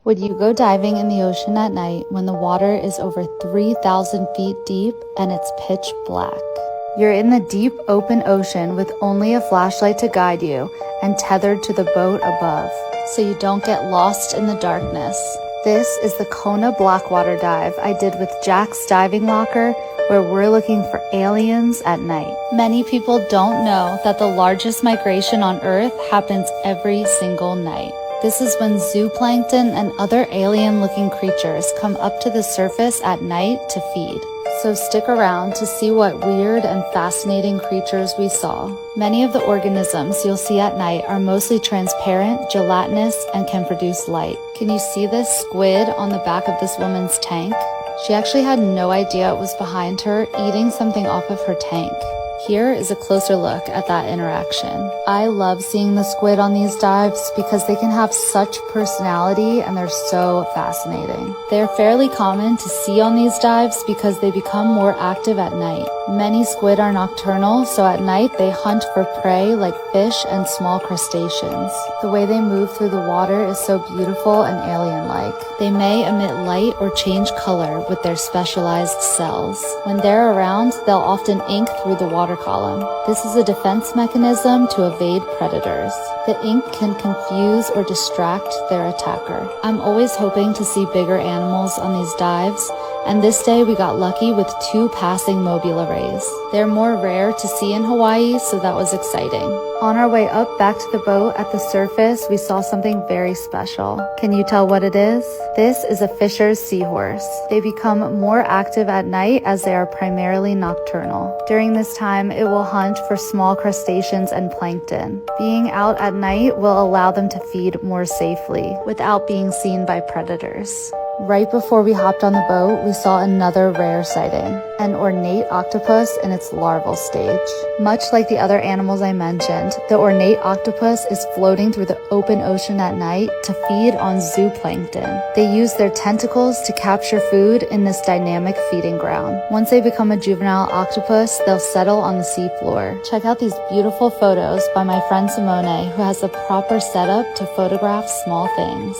Would you go diving in the ocean at night when the water is over 3,000 feet deep and it's pitch black? You're in the deep open ocean with only a flashlight to guide you and tethered to the boat above, so you don't get lost in the darkness. This is the Kona Blackwater dive I did with Jack's Diving Locker, where we're looking for aliens at night. Many people don't know that the largest migration on Earth happens every single night. This is when zooplankton and other alien-looking creatures come up to the surface at night to feed. So stick around to see what weird and fascinating creatures we saw. Many of the organisms you'll see at night are mostly transparent, gelatinous, and can produce light. Can you see this squid on the back of this woman's tank? She actually had no idea it was behind her, eating something off of her tank. Here is a closer look at that interaction. I love seeing the squid on these dives because they can have such personality and they're so fascinating. They're fairly common to see on these dives because they become more active at night. Many squid are nocturnal, so at night they hunt for prey like fish and small crustaceans. The way they move through the water is so beautiful and alien-like. They may emit light or change color with their specialized cells. When they're around, they'll often ink through the water column. This is a defense mechanism to evade predators. The ink can confuse or distract their attacker. I'm always hoping to see bigger animals on these dives, and this day we got lucky with 2 passing mobula rays. They're more rare to see in Hawaii, so that was exciting. On our way up back to the boat at the surface, we saw something very special. Can you tell what it is? This is a Fisher's seahorse. They become more active at night as they are primarily nocturnal. During this time, it will hunt for small crustaceans and plankton. Being out at night will allow them to feed more safely without being seen by predators. Right before we hopped on the boat, we saw another rare sighting, an ornate octopus in its larval stage. Much like the other animals I mentioned, the ornate octopus is floating through the open ocean at night to feed on zooplankton. They use their tentacles to capture food in this dynamic feeding ground. Once they become a juvenile octopus, they'll settle on the seafloor. Check out these beautiful photos by my friend Simone, who has a proper setup to photograph small things.